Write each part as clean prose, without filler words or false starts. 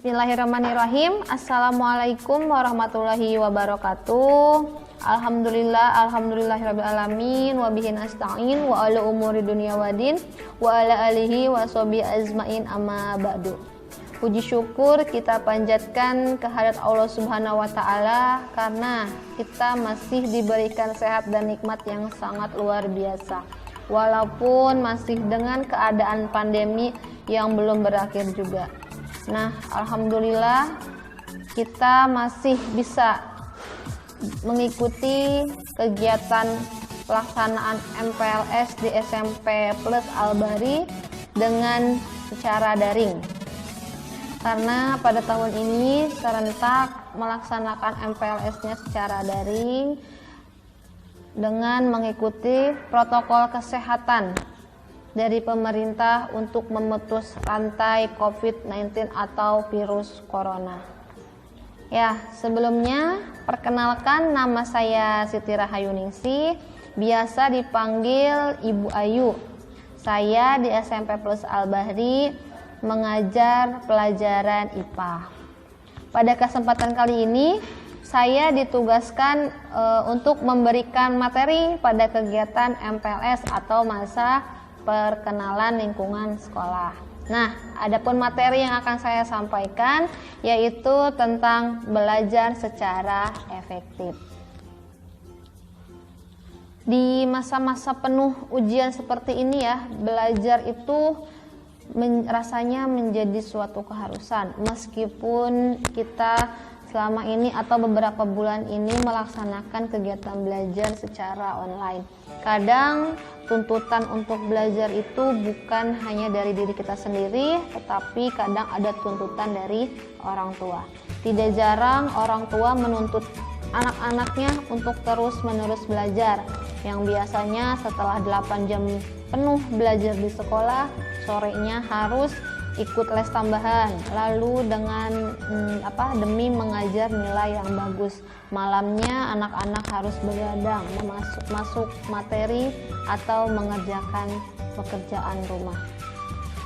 Bismillahirrahmanirrahim. Assalamualaikum warahmatullahi wabarakatuh. Alhamdulillahirrabbilalamin. Wabihi nasta'in wa ala umuri dunia wadin wa ala alihi wa sahbihi azmain amma ba'du. Puji syukur kita panjatkan kehadirat Allah Subhanahu wa taala karena kita masih diberikan sehat dan nikmat yang sangat luar biasa. Walaupun masih dengan keadaan pandemi yang belum berakhir juga. Nah, alhamdulillah kita masih bisa mengikuti kegiatan pelaksanaan MPLS di SMP Plus Al-Bahri dengan secara daring. Karena pada tahun ini serentak melaksanakan MPLS-nya secara daring dengan mengikuti protokol kesehatan dari pemerintah untuk memutus rantai COVID-19 atau virus corona. Ya, sebelumnya perkenalkan, nama saya Siti Rahayuningsih, biasa dipanggil Ibu Ayu. Saya di SMP Plus Al-Bahri mengajar pelajaran IPA. Pada kesempatan kali ini saya ditugaskan untuk memberikan materi pada kegiatan MPLS atau masa perkenalan lingkungan sekolah. Nah, adapun materi yang akan saya sampaikan yaitu tentang belajar secara efektif. Di masa-masa penuh ujian seperti ini ya, belajar itu rasanya menjadi suatu keharusan. Meskipun kita selama ini atau beberapa bulan ini melaksanakan kegiatan belajar secara online. Kadang tuntutan untuk belajar itu bukan hanya dari diri kita sendiri, tetapi kadang ada tuntutan dari orang tua. Tidak jarang orang tua menuntut anak-anaknya untuk terus-menerus belajar, yang biasanya setelah 8 jam penuh belajar di sekolah, sorenya harus ikut les tambahan, lalu dengan demi mengajar nilai yang bagus, malamnya anak-anak harus begadang masuk materi atau mengerjakan pekerjaan rumah.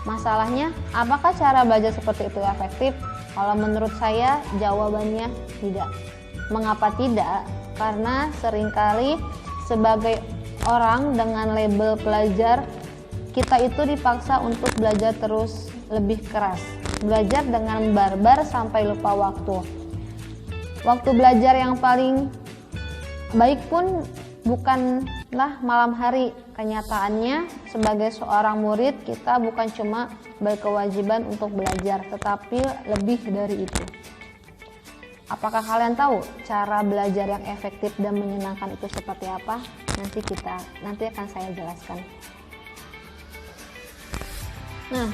Masalahnya, apakah cara belajar seperti itu efektif? Kalau menurut saya jawabannya tidak. Mengapa tidak? Karena seringkali sebagai orang dengan label pelajar, kita itu dipaksa untuk belajar terus lebih keras, belajar dengan barbar sampai lupa waktu. Waktu belajar yang paling baik pun bukanlah malam hari. Kenyataannya sebagai seorang murid kita bukan cuma berkewajiban untuk belajar, tetapi lebih dari itu. Apakah kalian tahu cara belajar yang efektif dan menyenangkan itu seperti apa? Nanti akan saya jelaskan. Nah,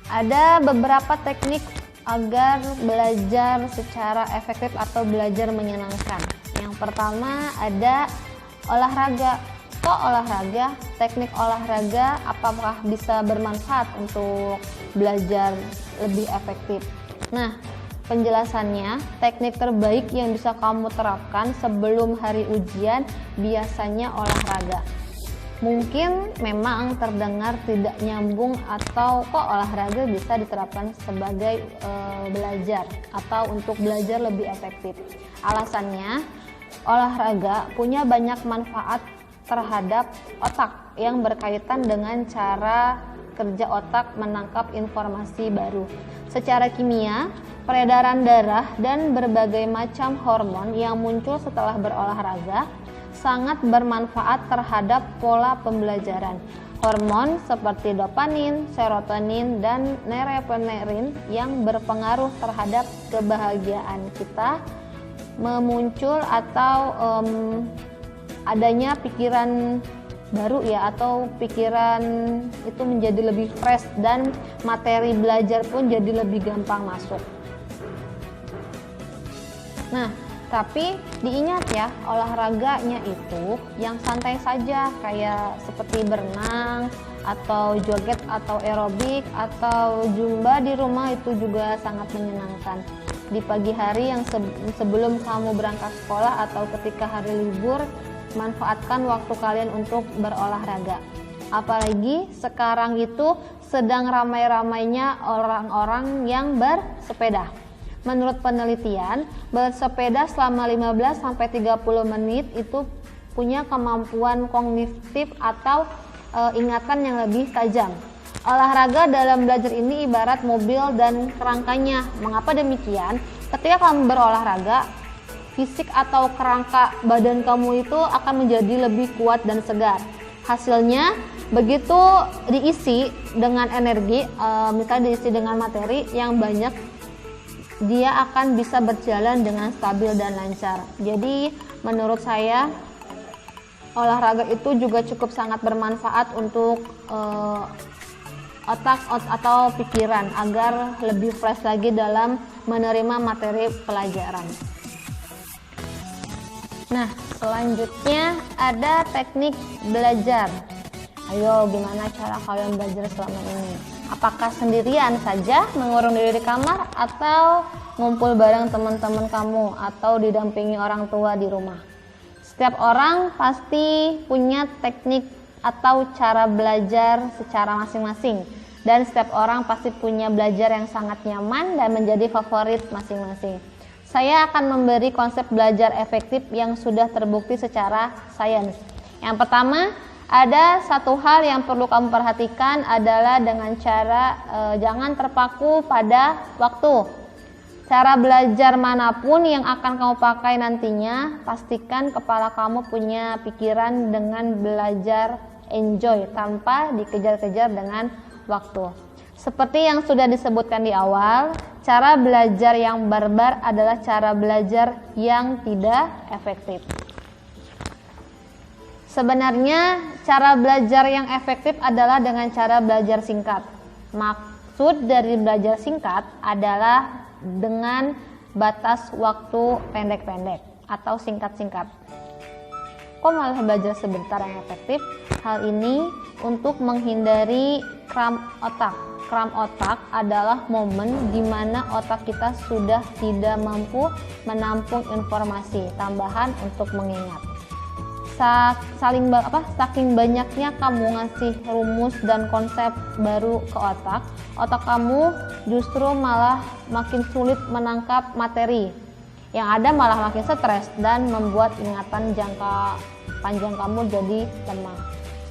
ada beberapa teknik agar belajar secara efektif atau belajar menyenangkan. Yang pertama ada olahraga. Kok olahraga? Teknik olahraga apakah bisa bermanfaat untuk belajar lebih efektif? Nah, penjelasannya, teknik terbaik yang bisa kamu terapkan sebelum hari ujian biasanya olahraga. Mungkin memang terdengar tidak nyambung atau kok olahraga bisa diterapkan sebagai belajar atau untuk belajar lebih efektif. Alasannya, olahraga punya banyak manfaat terhadap otak yang berkaitan dengan cara kerja otak menangkap informasi baru. Secara kimia, peredaran darah dan berbagai macam hormon yang muncul setelah berolahraga sangat bermanfaat terhadap pola pembelajaran. Hormon seperti dopamin, serotonin, dan norepinefrin yang berpengaruh terhadap kebahagiaan kita memuncul atau adanya pikiran baru ya, atau pikiran itu menjadi lebih fresh dan materi belajar pun jadi lebih gampang masuk. Nah, tapi diingat ya, olahraganya itu yang santai saja, kayak seperti berenang atau joget atau aerobik atau zumba di rumah, itu juga sangat menyenangkan. Di pagi hari yang sebelum kamu berangkat sekolah atau ketika hari libur, manfaatkan waktu kalian untuk berolahraga. Apalagi sekarang itu sedang ramai-ramainya orang-orang yang bersepeda. Menurut penelitian, bersepeda selama 15-30 menit itu punya kemampuan kognitif atau ingatan yang lebih tajam. Olahraga dalam belajar ini ibarat mobil dan kerangkanya. Mengapa demikian? Ketika kamu berolahraga, fisik atau kerangka badan kamu itu akan menjadi lebih kuat dan segar. Hasilnya, begitu diisi dengan energi, misalnya diisi dengan materi yang banyak, dia akan bisa berjalan dengan stabil dan lancar. Jadi menurut saya olahraga itu juga cukup sangat bermanfaat untuk otak atau pikiran agar lebih fresh lagi dalam menerima materi pelajaran. Nah, selanjutnya ada teknik belajar. Ayo, gimana cara kalian belajar selama ini? Apakah sendirian saja mengurung diri di kamar, atau ngumpul bareng teman-teman kamu, atau didampingi orang tua di rumah? Setiap orang pasti punya teknik atau cara belajar secara masing-masing, dan setiap orang pasti punya belajar yang sangat nyaman dan menjadi favorit masing-masing. Saya akan memberi konsep belajar efektif yang sudah terbukti secara sains. Yang pertama, ada satu hal yang perlu kamu perhatikan adalah dengan cara jangan terpaku pada waktu. Cara belajar manapun yang akan kamu pakai nantinya, pastikan kepala kamu punya pikiran dengan belajar enjoy tanpa dikejar-kejar dengan waktu. Seperti yang sudah disebutkan di awal, cara belajar yang barbar adalah cara belajar yang tidak efektif. Sebenarnya cara belajar yang efektif adalah dengan cara belajar singkat. Maksud dari belajar singkat adalah dengan batas waktu pendek-pendek atau singkat-singkat. Kok malah belajar sebentar yang efektif? Hal ini untuk menghindari kram otak. Kram otak adalah momen di mana otak kita sudah tidak mampu menampung informasi tambahan untuk mengingat. Saking banyaknya kamu ngasih rumus dan konsep baru ke otak kamu justru malah makin sulit menangkap materi. Yang ada malah makin stres dan membuat ingatan jangka panjang kamu jadi lemah.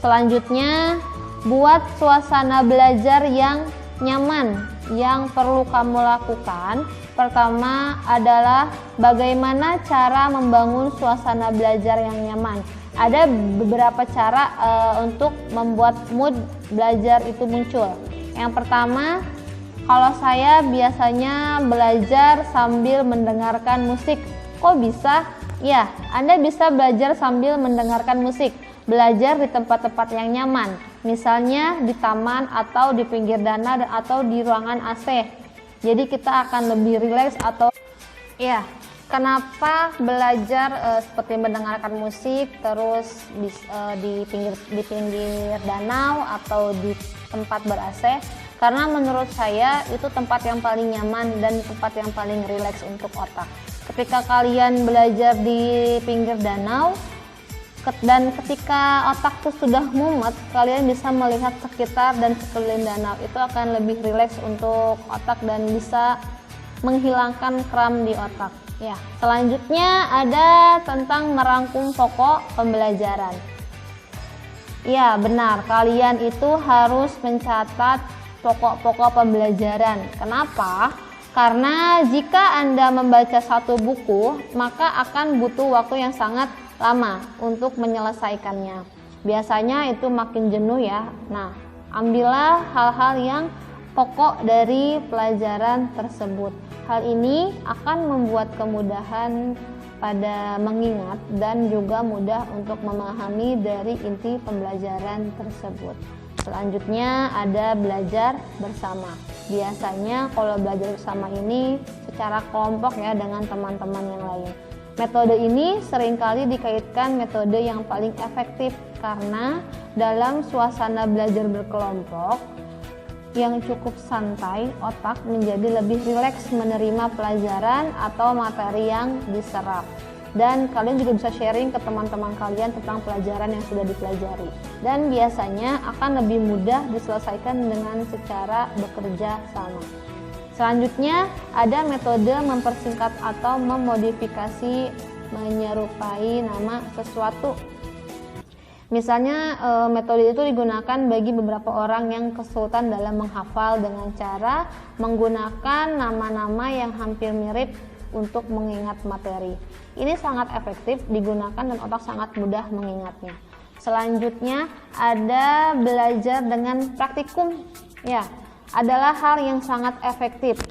Selanjutnya, buat suasana belajar yang nyaman. Yang perlu kamu lakukan pertama adalah bagaimana cara membangun suasana belajar yang nyaman. Ada beberapa cara untuk membuat mood belajar itu muncul. Yang pertama, kalau saya biasanya belajar sambil mendengarkan musik. Kok bisa? Ya, Anda bisa belajar sambil mendengarkan musik. Belajar di tempat-tempat yang nyaman, misalnya di taman atau di pinggir danau atau di ruangan AC. Jadi kita akan lebih rileks atau ya. Kenapa belajar seperti mendengarkan musik terus di pinggir danau atau di tempat ber-AC? Karena menurut saya itu tempat yang paling nyaman dan tempat yang paling rileks untuk otak. Ketika kalian belajar di pinggir danau dan ketika otak tuh sudah mumet, kalian bisa melihat sekitar dan sekeliling danau. Itu akan lebih rileks untuk otak dan bisa menghilangkan kram di otak. Ya, selanjutnya ada tentang merangkum pokok pembelajaran. Ya, benar, kalian itu harus mencatat pokok-pokok pembelajaran. Kenapa? Karena jika Anda membaca satu buku, maka akan butuh waktu yang sangat lama untuk menyelesaikannya. Biasanya itu makin jenuh ya. Nah, ambillah hal-hal yang pokok dari pelajaran tersebut. Hal ini akan membuat kemudahan pada mengingat dan juga mudah untuk memahami dari inti pembelajaran tersebut. Selanjutnya ada belajar bersama. Biasanya kalau belajar bersama ini secara kelompok ya dengan teman-teman yang lain. Metode ini seringkali dikaitkan metode yang paling efektif karena dalam suasana belajar berkelompok yang cukup santai, otak menjadi lebih rileks menerima pelajaran atau materi yang diserap. dan kalian juga bisa sharing ke teman-teman kalian tentang pelajaran yang sudah dipelajari, dan biasanya akan lebih mudah diselesaikan dengan secara bekerja sama. Selanjutnya ada metode mempersingkat atau memodifikasi menyerupai nama sesuatu. Misalnya metode itu digunakan bagi beberapa orang yang kesulitan dalam menghafal dengan cara menggunakan nama-nama yang hampir mirip untuk mengingat materi. Ini sangat efektif digunakan dan otak sangat mudah mengingatnya. Selanjutnya ada belajar dengan praktikum. Ya, adalah hal yang sangat efektif.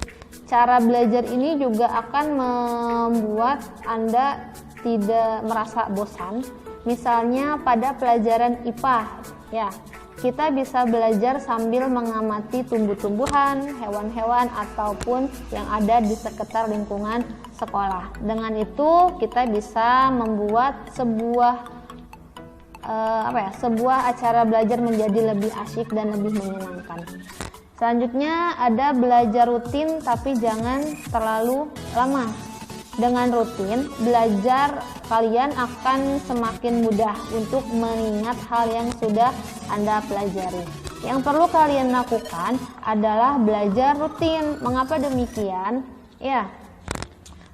Cara belajar ini juga akan membuat Anda tidak merasa bosan. Misalnya pada pelajaran IPA, ya, kita bisa belajar sambil mengamati tumbuh-tumbuhan, hewan-hewan, ataupun yang ada di sekitar lingkungan sekolah. Dengan itu kita bisa membuat sebuah acara belajar menjadi lebih asyik dan lebih menyenangkan. Selanjutnya ada belajar rutin tapi jangan terlalu lama. Dengan rutin belajar, kalian akan semakin mudah untuk mengingat hal yang sudah Anda pelajari. Yang perlu kalian lakukan adalah belajar rutin. Mengapa demikian? Ya,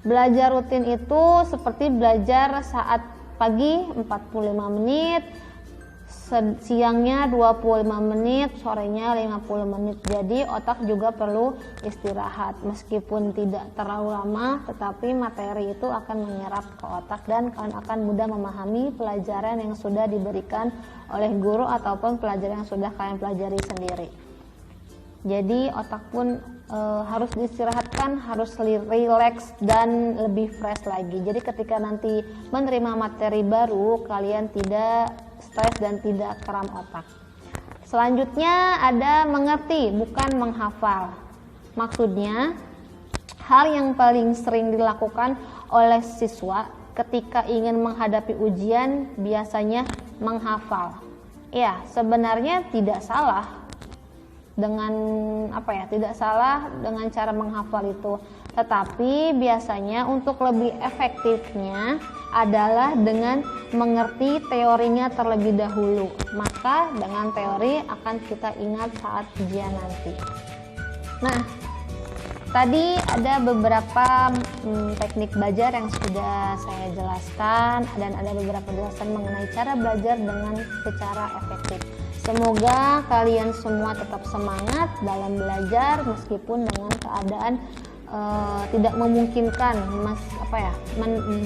belajar rutin itu seperti belajar saat pagi 45 menit, siangnya 25 menit, sorenya 50 menit. Jadi otak juga perlu istirahat. Meskipun tidak terlalu lama, tetapi materi itu akan menyerap ke otak dan kalian akan mudah memahami pelajaran yang sudah diberikan oleh guru ataupun pelajaran yang sudah kalian pelajari sendiri. Jadi otak pun harus diistirahatkan, harus rileks dan lebih fresh lagi. Jadi ketika nanti menerima materi baru, kalian tidak stres dan tidak kram otak. Selanjutnya ada mengerti, bukan menghafal. Maksudnya, hal yang paling sering dilakukan oleh siswa ketika ingin menghadapi ujian biasanya menghafal. Ya, sebenarnya tidak salah dengan tidak salah dengan cara menghafal itu, tetapi biasanya untuk lebih efektifnya adalah dengan mengerti teorinya terlebih dahulu, maka dengan teori akan kita ingat saat ujian nanti. Nah, tadi ada beberapa teknik belajar yang sudah saya jelaskan dan ada beberapa jelasan mengenai cara belajar dengan secara efektif. Semoga kalian semua tetap semangat dalam belajar meskipun dengan keadaan tidak memungkinkan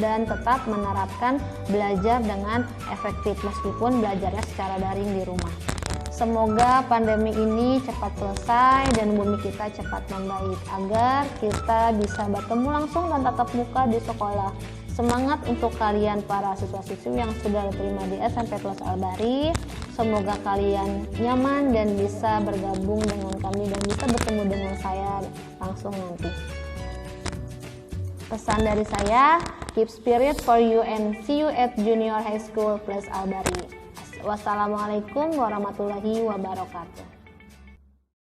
dan tetap menerapkan belajar dengan efektif meskipun belajarnya secara daring di rumah. Semoga pandemi ini cepat selesai dan bumi kita cepat membaik agar kita bisa bertemu langsung dan tatap muka di sekolah. Semangat untuk kalian para siswa-siswi yang sudah diterima di SMP Plus Albari. Semoga kalian nyaman dan bisa bergabung dengan kami dan bisa bertemu dengan saya langsung nanti. Pesan dari saya, keep spirit for you and see you at Junior High School Plus Albari. Wassalamualaikum warahmatullahi wabarakatuh.